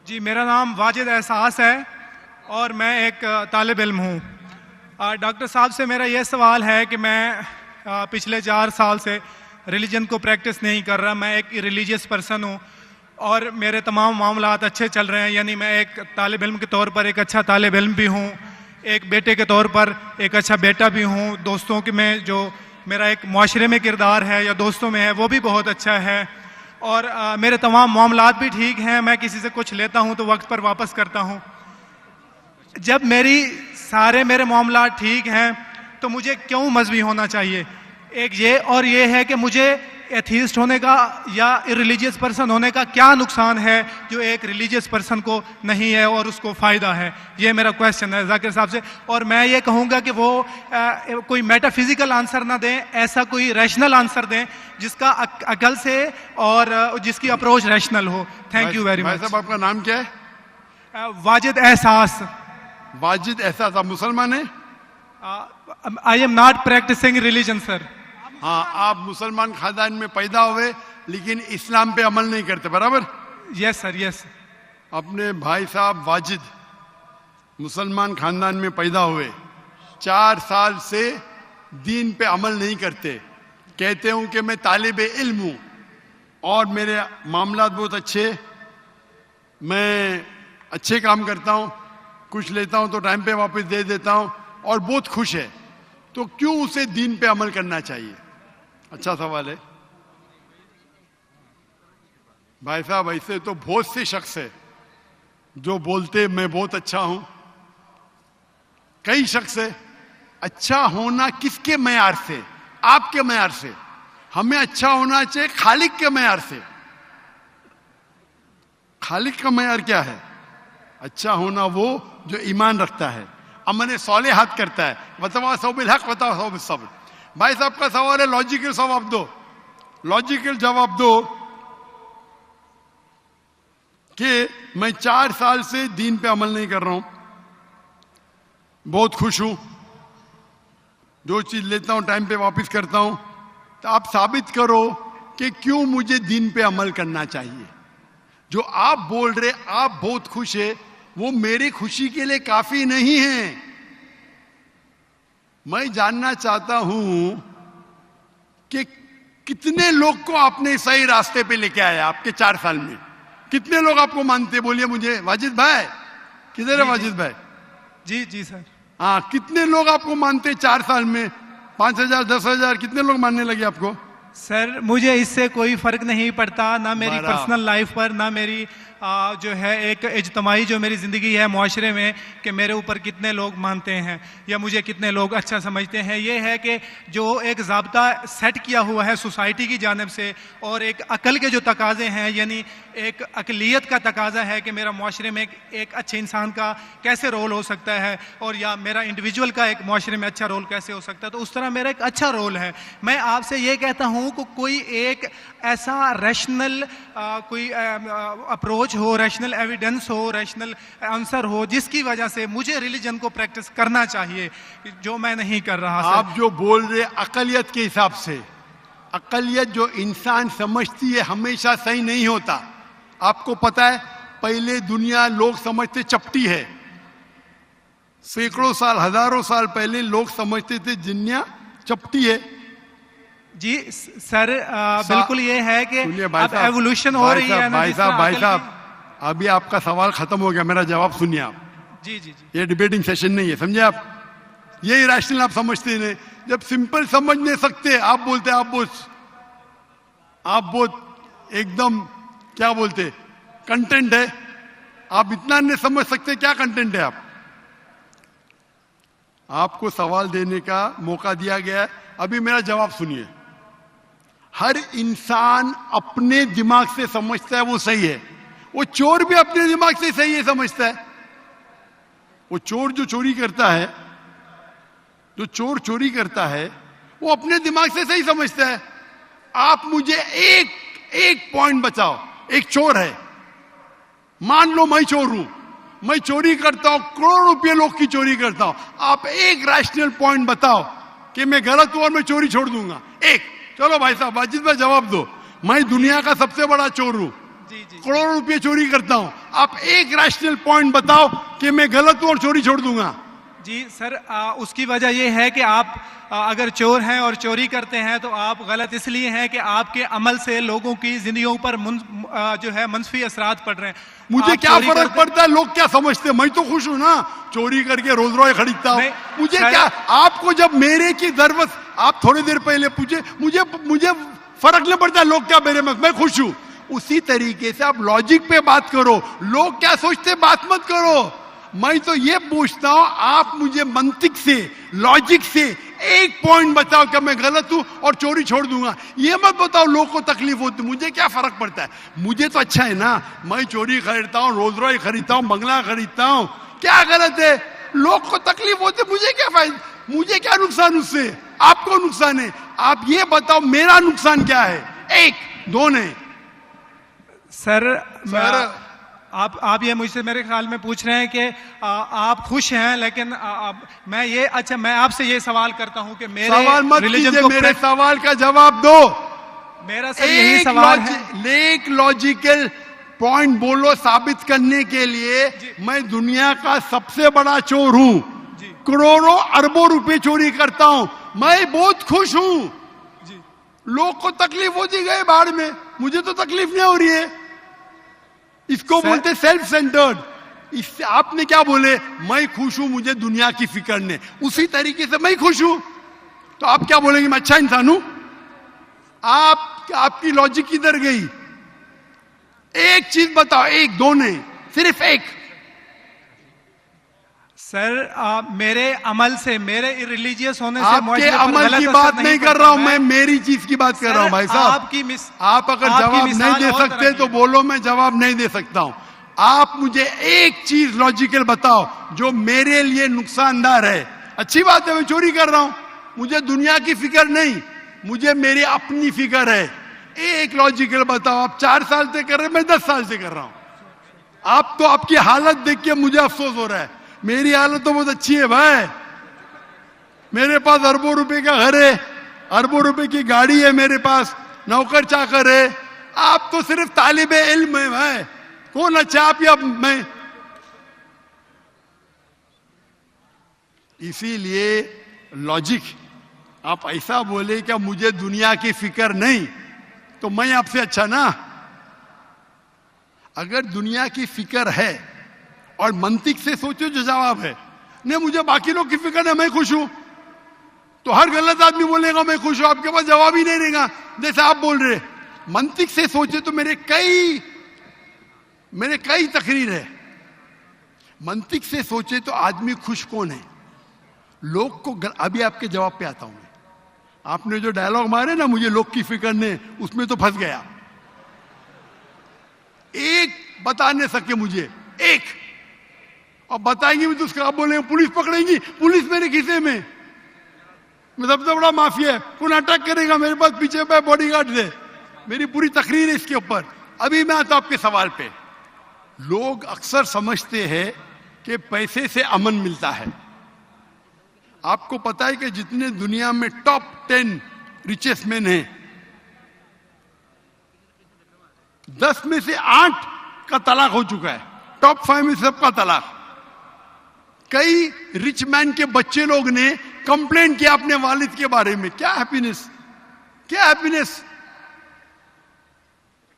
जी, मेरा नाम वाजिद एहसास है और मैं एक तालिब इल्म हूँ। डॉक्टर साहब से मेरा ये सवाल है कि मैं पिछले 4 साल से रिलीजन को प्रैक्टिस नहीं कर रहा। मैं एक रिलीजियस पर्सन हूँ और मेरे तमाम मामलात अच्छे चल रहे हैं। यानी मैं एक तालिब इल्म के तौर पर एक अच्छा तालिब इल्म भी हूँ, एक बेटे के तौर पर एक अच्छा बेटा भी हूँ। दोस्तों के में जो मेरा एक माशरे में किरदार है या दोस्तों में है वो भी बहुत अच्छा है और मेरे तमाम मामलात भी ठीक हैं। मैं किसी से कुछ लेता हूं तो वक्त पर वापस करता हूं। जब मेरे मामलात ठीक हैं तो मुझे क्यों मजहबी होना चाहिए? एक ये और ये है कि मुझे एथीस्ट होने का या इरिलीजियस पर्सन होने का क्या नुकसान है जो एक रिलीजियस पर्सन को नहीं है और उसको फ़ायदा है? ये मेरा क्वेश्चन है जाकिर साहब से। और मैं ये कहूँगा कि वो कोई मेटाफिजिकल आंसर ना दें, ऐसा कोई रैशनल आंसर दें जिसका अकल से और जिसकी अप्रोच रैशनल हो। Thank you very much. साहब, आपका नाम क्या है? वाजिद एहसास। वाजिद एहसास, आप मुसलमान हैं? I am not practicing religion sir. हाँ, आप मुसलमान खानदान में पैदा हुए लेकिन इस्लाम पे अमल नहीं करते, बराबर? Yes sir, yes. अपने भाई साहब वाजिद मुसलमान खानदान में पैदा हुए, 4 साल से दीन पे अमल नहीं करते। कहते हूं कि मैं तालिबे इल्म हूं और मेरे मामलात बहुत अच्छे, मैं अच्छे काम करता हूं, कुछ लेता हूं तो टाइम पे वापस दे देता हूं और बहुत खुश है। तो क्यों उसे दीन पे अमल करना चाहिए? अच्छा सवाल है भाई साहब। ऐसे तो बहुत से शख्स है जो बोलते मैं बहुत अच्छा हूं। कई शख्स है। अच्छा होना किसके मयार से? आपके मयार से। हमें अच्छा होना चाहिए खालिक के मयार से। खालिक का मयार क्या है? अच्छा होना वो जो ईमान रखता है, अमल सौलेहात करता है। वतवासौ बिल हक वतवासौ बिस सब्र। भाई साहब का सवाल है, लॉजिकल जवाब दो, लॉजिकल जवाब दो कि मैं 4 साल से दीन पे अमल नहीं कर रहा हूं, बहुत खुश हूं, जो चीज लेता हूं टाइम पे वापस करता हूं। तो आप साबित करो कि क्यों मुझे दीन पे अमल करना चाहिए। जो आप बोल रहे आप बहुत खुश है, वो मेरी खुशी के लिए काफी नहीं है। मैं जानना चाहता हूं कि कितने लोग को आपने सही रास्ते पे लेके आया आपके 4 साल में। कितने लोग आपको मानते? बोलिए मुझे। वाजिद भाई किधर है? वाजिद भाई जी जी सर। हाँ, कितने लोग आपको मानते 4 साल में? 5,000 10,000 कितने लोग मानने लगे आपको? सर मुझे इससे कोई फर्क नहीं पड़ता, ना मेरी पर्सनल लाइफ पर, ना मेरी जो है एक इज्तमाही जो मेरी ज़िंदगी है माशरे में, कि मेरे ऊपर कितने लोग मानते हैं या मुझे कितने लोग अच्छा समझते हैं। ये है कि जो एक ज़ाब्ता सेट किया हुआ है सोसाइटी की जानिब से और एक अकल के जो तकाज़े हैं, यानी एक अकलियत का तकाज़ा है कि मेरा माशरे में एक अच्छे इंसान का कैसे रोल हो सकता है और या मेरा इंडिविजुअल का एक माशरे में अच्छा रोल कैसे हो सकता है। तो उस तरह मेरा एक अच्छा रोल है। मैं आपसे ये कहता हूँ कि कोई एक ऐसा रैशनल कोई अप्रोच हो, रैशनल एविडेंस हो, रैशनल आंसर हो जिसकी वजह से मुझे रिलीजन को प्रैक्टिस करना चाहिए, जो मैं नहीं कर रहा। आप जो बोल रहे अकलियत के हिसाब से, अकलियत जो इंसान समझती है हमेशा सही नहीं होता। आपको पता है पहले दुनिया लोग समझते चपटी है। सैकड़ों साल, हजारों साल पहले लोग समझते थे दुनिया चपटी है। जी सर, बिल्कुल ये है कि अब एवोल्यूशन हो रही है। भाई साहब अभी आपका सवाल खत्म हो गया, मेरा जवाब सुनिए आप। जी जी जी। ये डिबेटिंग सेशन नहीं है, समझे आप? ये रैशनल आप समझते नहीं। जब सिंपल समझ नहीं सकते आप बोलते आप बहुत एकदम क्या बोलते कंटेंट है। आप इतना नहीं समझ सकते क्या कंटेंट है। आपको सवाल देने का मौका दिया गया है, अभी मेरा जवाब सुनिए। हर इंसान अपने दिमाग से समझता है वो सही है। वो चोर भी अपने दिमाग से सही है समझता है। वो चोर जो चोरी करता है, जो चोर चोरी करता है, वो अपने दिमाग से सही समझता है। आप मुझे एक पॉइंट बताओ। एक चोर है, मान लो मैं चोर हूं, मैं चोरी करता हूं, करोड़ों रुपये लोग की चोरी करता हूं। आप एक रैशनल पॉइंट बताओ कि मैं गलत हूं और मैं चोरी छोड़ दूंगा। एक। चलो भाई साहब, वाजिद भाई जवाब दो। मैं दुनिया का सबसे बड़ा चोर हूं, जी जी करोड़ों रुपए चोरी करता हूं, आप एक रैशनल पॉइंट बताओ कि मैं गलत हूं और चोरी छोड़ दूंगा। जी सर, उसकी वजह ये है कि आप अगर चोर हैं और चोरी करते हैं तो आप गलत इसलिए हैं कि आपके अमल से लोगों की जिंदगियों पर जो है मंफी असरात पड़ रहे हैं। मुझे आप क्या चोरी फर्क करते- पड़ता है लोग क्या समझते हैं, मैं तो खुश हूं ना, चोरी करके रोज रॉय खरीदता हूं। नहीं, मुझे सर- क्या, आपको जब मेरे की जरूरत, आप थोड़ी देर पहले पूछे, मुझे फर्क नहीं पड़ता लोग क्या मेरे में, मैं खुश हूं। उसी तरीके से आप लॉजिक पे बात करो, लोग क्या सोचते बात मत करो। मैं तो ये पूछता हूं, आप मुझे मंतिक से, लॉजिक से एक पॉइंट बताओ कि मैं गलत हूं और चोरी छोड़ दूंगा। ये मत बताओ लोग को तकलीफ होती, मुझे क्या फर्क पड़ता है, मुझे तो अच्छा है ना, मैं चोरी खरीदता हूं, रोज रॉय खरीदता हूं, बंगला खरीदता हूं, क्या गलत है? लोग को तकलीफ होती, मुझे क्या फायदा, मुझे क्या नुकसान उससे, आपको नुकसान है। आप ये बताओ मेरा नुकसान क्या है, एक दो नहीं। सर आप ये मुझसे मेरे ख्याल में पूछ रहे हैं कि आप खुश हैं, लेकिन मैं आपसे ये सवाल करता हूं कि मेरे सवाल मत रिलीजन कीजिए, को मेरे सवाल का जवाब दो। मेरा सर यही सवाल है। एक लॉजिकल पॉइंट बोलो साबित करने के लिए। मैं दुनिया का सबसे बड़ा चोर हूं, करोड़ों अरबों रुपए चोरी करता हूं, मैं बहुत खुश हूं। लोग को तकलीफ होती गए बाहर में, मुझे तो तकलीफ नहीं हो रही है। इसको बोलते सेल्फ सेंटर्ड। इससे आपने क्या बोले, मैं खुश हूं, मुझे दुनिया की फिक्र नहीं, उसी तरीके से मैं खुश हूं, तो आप क्या बोलेंगे मैं अच्छा इंसान हूं? आपकी लॉजिक किधर गई? एक चीज बताओ, एक दो नहीं, सिर्फ एक। सर मेरे अमल से, मेरे रिलीजियस होने से आपके अमल की बात नहीं कर रहा हूं मैं, मेरी चीज की बात कर रहा हूं भाई साहब। आप अगर जवाब नहीं दे सकते तो बोलो, मैं जवाब नहीं दे सकता हूं। आप मुझे एक चीज लॉजिकल बताओ जो मेरे लिए नुकसानदार है। अच्छी बात है, मैं चोरी कर रहा हूं, मुझे दुनिया की फिक्र नहीं, मुझे मेरी अपनी फिक्र है। एक लॉजिकल बताओ। आप 4 साल से कर रहे, मैं 10 साल से कर रहा हूं। आप तो आपकी हालत देख के मुझे अफसोस हो रहा है, मेरी हालत तो बहुत अच्छी है भाई। मेरे पास अरबों रुपए का घर है, अरबों रुपए की गाड़ी है मेरे पास, नौकर चाकर है। आप तो सिर्फ तालिबे इल्म है भाई, कौन अच्छा आप या मैं? इसीलिए लॉजिक, आप ऐसा बोले क्या मुझे दुनिया की फिक्र नहीं, तो मैं आपसे अच्छा ना? अगर दुनिया की फिक्र है और मंतिक से सोचो जो जवाब है, नहीं मुझे बाकी लोग की फिक्र है, मैं खुश हूं, तो हर गलत आदमी बोलेगा मैं खुश हूं, आपके पास जवाब ही नहीं रहेगा जैसे आप बोल रहे। मंतिक से सोचे तो मेरे कई तकरीर है। मंतिक से सोचे तो आदमी खुश कौन है? लोग को अभी आपके जवाब पे आता हूं मैं। आपने जो डायलॉग मारे ना, मुझे लोग की फिक्र नहीं, उसमें तो फंस गया। एक बता नहीं सके मुझे, एक, और बताएंगे भी तो उसका आप बोलेंगे पुलिस पकड़ेगी, पुलिस मेरे खीसे में, मैं सबसे बड़ा माफिया है, कौन अटैक करेगा, मेरे पास पीछे पे बॉडीगार्ड है। मेरी पूरी तकरीर है इसके ऊपर। अभी मैं आता हूं आपके सवाल पे। लोग अक्सर समझते हैं कि पैसे से अमन मिलता है। आपको पता है कि जितने दुनिया में टॉप 10 रिचेस्ट मैन हैं, 10 में से 8 का तलाक हो चुका है। टॉप 5 में सबका तलाक। कई रिच मैन के बच्चे लोग ने कंप्लेंट किया अपने वालिद के बारे में, क्या हैप्पीनेस, क्या हैप्पीनेस।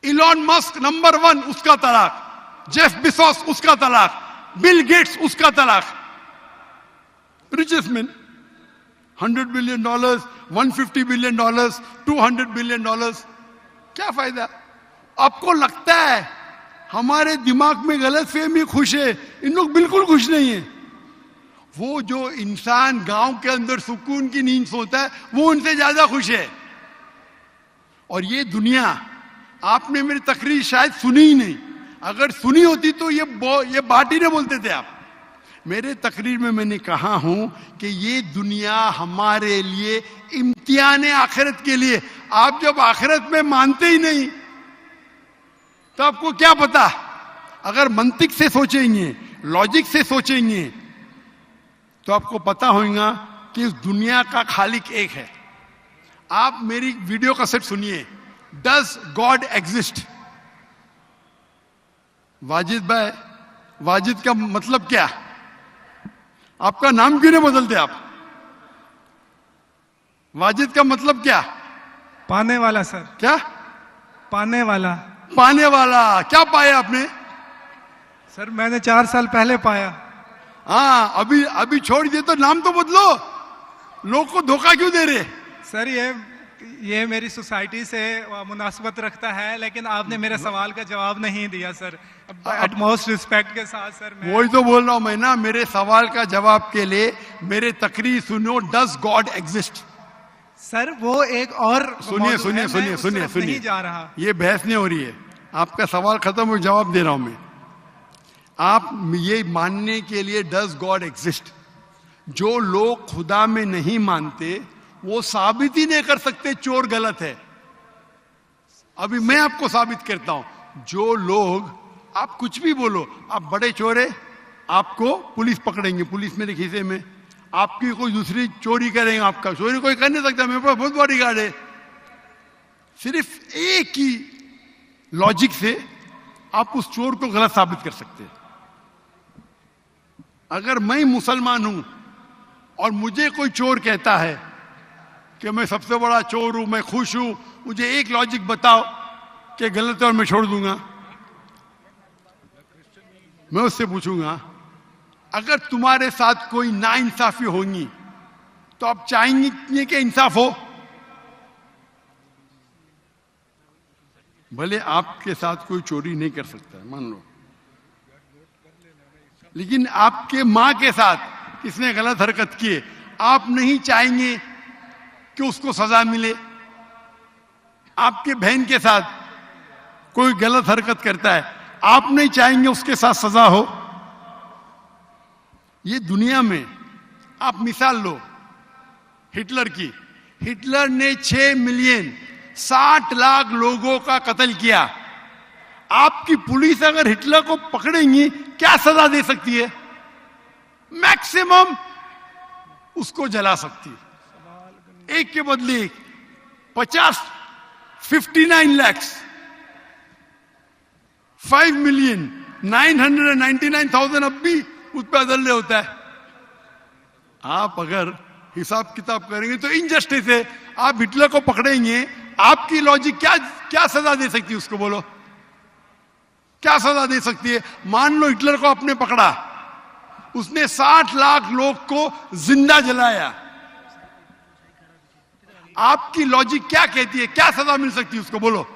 इलॉन मस्क नंबर 1, उसका तलाक। जेफ बिजोस, उसका तलाक। बिल गेट्स, उसका तलाक। Richest man, $100 billion, $150 billion, $200 billion. क्या फायदा? आपको लगता है हमारे दिमाग में गलत फहमी, खुश है, इन लोग बिल्कुल खुश नहीं है। वो जो इंसान गांव के अंदर सुकून की नींद सोता है, वो उनसे ज्यादा खुश है। और ये दुनिया, आपने मेरी तकरीर शायद सुनी ही नहीं, अगर सुनी होती तो ये बात ही नहीं बोलते थे आप। मेरे तकरीर में मैंने कहा हूं कि ये दुनिया हमारे लिए इम्तिहान है आखिरत के लिए। आप जब आखिरत में मानते ही नहीं तो आपको क्या पता? अगर मंतिक से सोचेंगे, लॉजिक से सोचेंगे, तो आपको पता होगा कि इस दुनिया का खालिक एक है। आप मेरी वीडियो कैसेट सुनिए, डज गॉड एग्जिस्ट? वाजिद भाई, वाजिद का मतलब क्या? आपका नाम क्यों नहीं बदलते आप? वाजिद का मतलब क्या? पाने वाला सर। क्या? पाने वाला। पाने वाला। क्या पाया आपने? सर मैंने 4 साल पहले पाया। हाँ, अभी छोड़ दिए तो नाम तो बदलो। लोग को धोखा क्यों दे रहे? सर ये मेरी सोसाइटी से मुनासबत रखता है, लेकिन आपने मेरे सवाल का जवाब नहीं दिया सर। एटमोस्ट रिस्पेक्ट के साथ सर, मैं वही तो बोल रहा हूं मैं ना, मेरे सवाल का जवाब के लिए मेरे तकरीर सुनो। Does God exist? सर वो एक और सुनिए मौजू है, सुनिए मैं सुनिए उस सुनिए तरफ सुनिए, नहीं जा रहा। ये बहस नहीं हो रही है। आपका सवाल खत्म हो, जवाब दे रहा हूं मैं। आप ये मानने के लिए डज गॉड एग्जिस्ट, जो लोग खुदा में नहीं मानते वो साबित ही नहीं कर सकते चोर गलत है। अभी मैं आपको साबित करता हूं। जो लोग, आप कुछ भी बोलो, आप बड़े चोर है, आपको पुलिस पकड़ेंगे, पुलिस मेरे खीसे में। आपकी कोई दूसरी चोरी करेंगे, आपका चोरी कोई कर नहीं सकता, मेरे पास बहुत बॉडीगार्ड है। सिर्फ एक ही लॉजिक से आप उस चोर को गलत साबित कर सकते हैं। अगर मैं मुसलमान हूं और मुझे कोई चोर कहता है कि मैं सबसे बड़ा चोर हूं, मैं खुश हूं, मुझे एक लॉजिक बताओ कि गलत है और मैं छोड़ दूंगा। मैं उससे पूछूंगा, अगर तुम्हारे साथ कोई नाइंसाफी होगी तो आप चाहेंगे कि इंसाफ हो? भले आपके साथ कोई चोरी नहीं कर सकता है, मान लो, लेकिन आपके मां के साथ किसने गलत हरकत की है, आप नहीं चाहेंगे कि उसको सजा मिले? आपके बहन के साथ कोई गलत हरकत करता है, आप नहीं चाहेंगे उसके साथ सजा हो? ये दुनिया में आप मिसाल लो हिटलर की। हिटलर ने 6 मिलियन 60 लाख लोगों का कत्ल किया। आपकी पुलिस अगर हिटलर को पकड़ेंगी क्या सजा दे सकती है? मैक्सिमम उसको जला सकती है। एक के बदले 59 लाख 5,999,000 अब भी उस पर अदल्य होता है। आप अगर हिसाब किताब करेंगे तो इनजस्टिस है। आप हिटलर को पकड़ेंगे, आपकी लॉजिक क्या सजा दे सकती है उसको? बोलो, क्या सजा दे सकती है? मान लो हिटलर को आपने पकड़ा, उसने 60 लाख लोग को जिंदा जलाया, आपकी लॉजिक क्या कहती है? क्या सजा मिल सकती है उसको? बोलो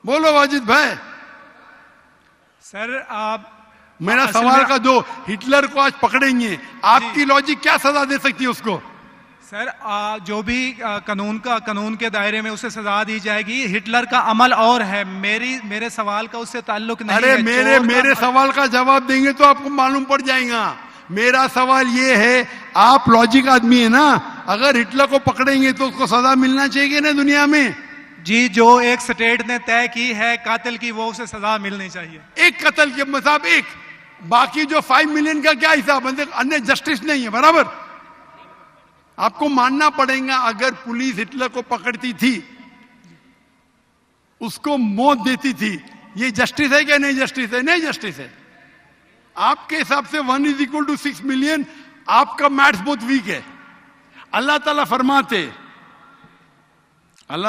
बोलो वाजिद भाई। सर आप मेरा सवाल का दो, हिटलर को आज पकड़ेंगे, आपकी लॉजिक क्या सजा दे सकती है उसको? सर जो भी कानून के दायरे में उसे सजा दी जाएगी। हिटलर का अमल और है, मेरे सवाल का उससे ताल्लुक नहीं अरे है। मेरे सवाल का जवाब देंगे तो आपको मालूम पड़ जाएगा। मेरा सवाल ये है, आप लॉजिक आदमी है ना, अगर हिटलर को पकड़ेंगे तो उसको सजा मिलना चाहिए ना दुनिया में? जी, जो एक स्टेट ने तय की है कातिल की, वो उसे सजा मिलनी चाहिए। एक कत्ल के मतलब एक, बाकी जो 5 मिलियन का क्या हिसाब? अन्य जस्टिस नहीं है, बराबर? आपको मानना पड़ेगा, अगर पुलिस हिटलर को पकड़ती थी, उसको मौत देती थी, ये जस्टिस है क्या? नहीं जस्टिस है, नहीं जस्टिस है। आपके हिसाब से 1 = 6 मिलियन, आपका मैथ्स बहुत वीक है। अल्लाह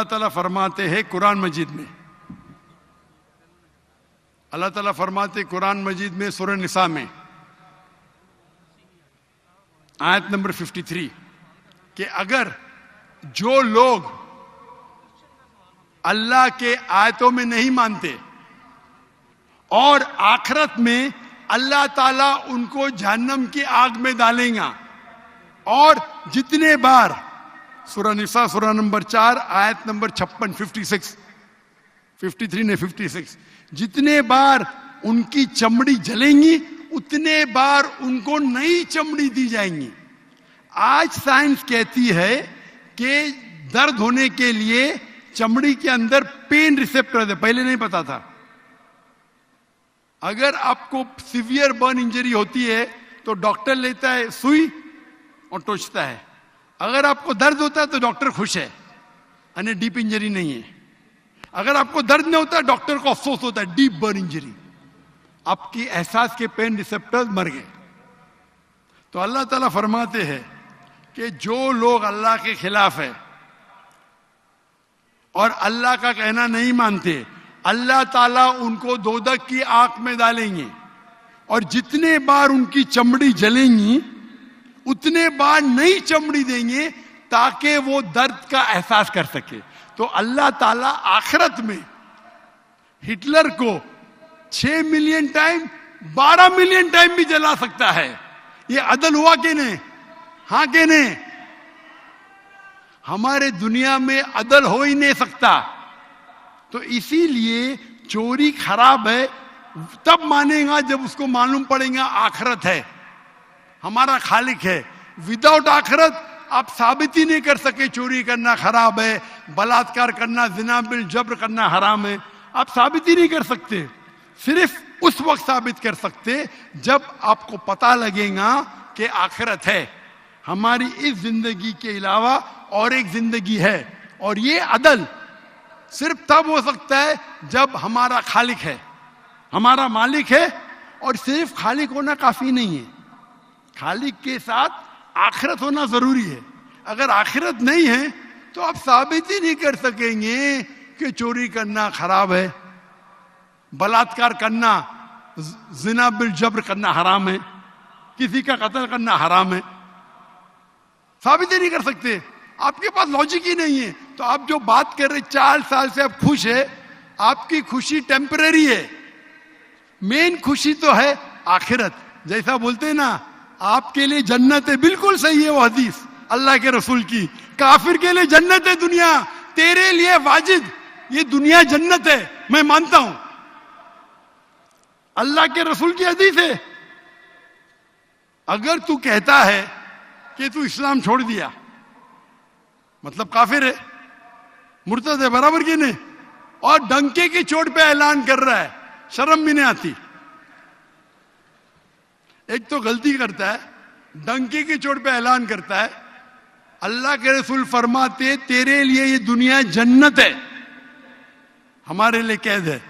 ताला फरमाते हैं कुरान मजीद में, अल्लाह ताला फरमाते कुरान मजीद में सूरह निसा में आयत नंबर 53 कि अगर जो लोग अल्लाह के आयतों में नहीं मानते और आखिरत में अल्लाह ताला उनको जहन्नम की आग में डालेगा, और जितने बार, सूरह निसा सूरह नंबर 4 आयत नंबर 56, 53 ने 56, जितने बार उनकी चमड़ी जलेंगी उतने बार उनको नई चमड़ी दी जाएंगी। आज साइंस कहती है कि दर्द होने के लिए चमड़ी के अंदर पेन रिसेप्टर है, पहले नहीं पता था। अगर आपको सीवियर बर्न इंजरी होती है तो डॉक्टर लेता है सुई और टोचता है। अगर आपको दर्द होता है तो डॉक्टर खुश है, यानी डीप इंजरी नहीं है। अगर आपको दर्द नहीं होता, डॉक्टर को अफसोस होता है, डीप बर्न इंजरी। आपकी एहसास के पेन रिसेप्टर्स मर गए। तो अल्लाह ताला फरमाते हैं कि जो लोग अल्लाह के खिलाफ है और अल्लाह का कहना नहीं मानते, अल्लाह ताला उनको दोजख की आग में डालेंगे और जितने बार उनकी चमड़ी जलेंगी उतने बार नई चमड़ी देंगे ताकि वो दर्द का एहसास कर सके। तो अल्लाह ताला आखिरत में हिटलर को 6 मिलियन टाइम 12 मिलियन टाइम भी जला सकता है। ये अदल हुआ कि नहीं? हाँ कि नहीं? हमारे दुनिया में अदल हो ही नहीं सकता। तो इसीलिए चोरी खराब है तब मानेगा जब उसको मालूम पड़ेगा आखिरत है, हमारा खालिक है। विदाउट आखिरत आप साबित ही नहीं कर सके चोरी करना खराब है, बलात्कार करना, जिना बिल जब्र करना हराम है। आप साबित ही नहीं कर सकते। सिर्फ उस वक्त साबित कर सकते जब आपको पता लगेगा कि आखिरत है, हमारी इस जिंदगी के अलावा और एक जिंदगी है। और ये अदल सिर्फ तब हो सकता है जब हमारा खालिक है, हमारा मालिक है। और सिर्फ खालिक होना काफी नहीं है, खालिक के साथ आखिरत होना जरूरी है। अगर आखिरत नहीं है तो आप साबित ही नहीं कर सकेंगे कि चोरी करना खराब है, बलात्कार करना, जिना बिल जब्र करना हराम है, किसी का कत्ल करना हराम है। साबित ही नहीं कर सकते, आपके पास लॉजिक ही नहीं है। तो आप जो बात कर रहे 4 साल से आप खुश है, आपकी खुशी टेम्परेरी है। मेन खुशी तो है आखिरत। जैसा बोलते हैं ना, आपके लिए जन्नत है, बिल्कुल सही है वो हदीस अल्लाह के रसूल की। काफिर के लिए जन्नत है दुनिया, तेरे लिए वाजिद ये दुनिया जन्नत है, मैं मानता हूं। अल्लाह के रसूल की हदीस है। अगर तू कहता है कि तू इस्लाम छोड़ दिया, मतलब काफिर है, मुर्तद है, बराबर की नहीं, और डंके की चोट पे ऐलान कर रहा है, शर्म भी नहीं आती। एक तो गलती करता है, डंके की चोट पे ऐलान करता है। अल्लाह के रसूल फरमाते तेरे लिए ये दुनिया जन्नत है, हमारे लिए कैद है।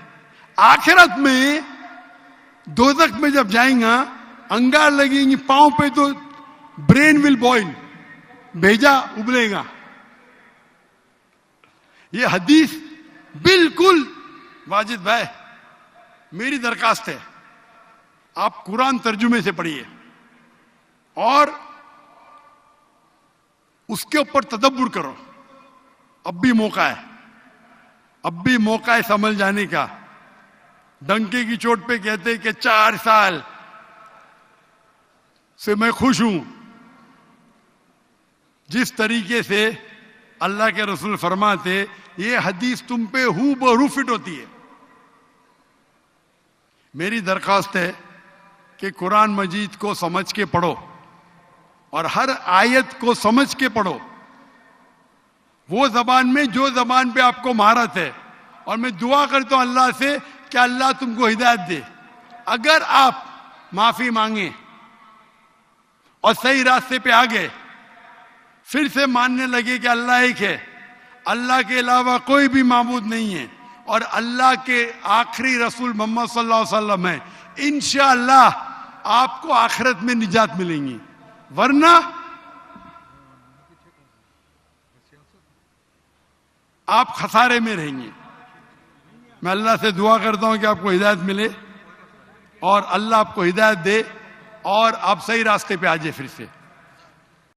आखिरत में दोजख में जब जाएगा, अंगार लगेंगी पांव पे तो ब्रेन विल बॉइल, भेजा उबलेगा। ये हदीस बिल्कुल वाजिद भाई, मेरी दरखास्त है आप कुरान तर्जुमे से पढ़िए और उसके ऊपर तदब्बुर करो। अब भी मौका है, अब भी मौका है समझ जाने का। डंके की चोट पे कहते कि 4 साल से मैं खुश हूं। जिस तरीके से अल्लाह के रसूल फरमाते, ये हदीस तुम पे हूबहू फिट होती है। मेरी दरखास्त है कि कुरान मजीद को समझ के पढ़ो और हर आयत को समझ के पढ़ो, वो जबान में जो जबान पे आपको महारत है। और मैं दुआ करता हूं अल्लाह से कि अल्लाह तुमको हिदायत दे। अगर आप माफी मांगे और सही रास्ते पे आ गए, फिर से मानने लगे कि अल्लाह एक है, अल्लाह के अलावा कोई भी माबूद नहीं है और अल्लाह के आखिरी रसूल मोहम्मद सल्लल्लाहु अलैहि वसल्लम है, इंशाअल्लाह आपको आखिरत में निजात मिलेंगी। वरना आप खसारे में रहेंगे। मैं अल्लाह से दुआ करता हूं कि आपको हिदायत मिले और अल्लाह आपको हिदायत दे और आप सही रास्ते पे आ जाए फिर से।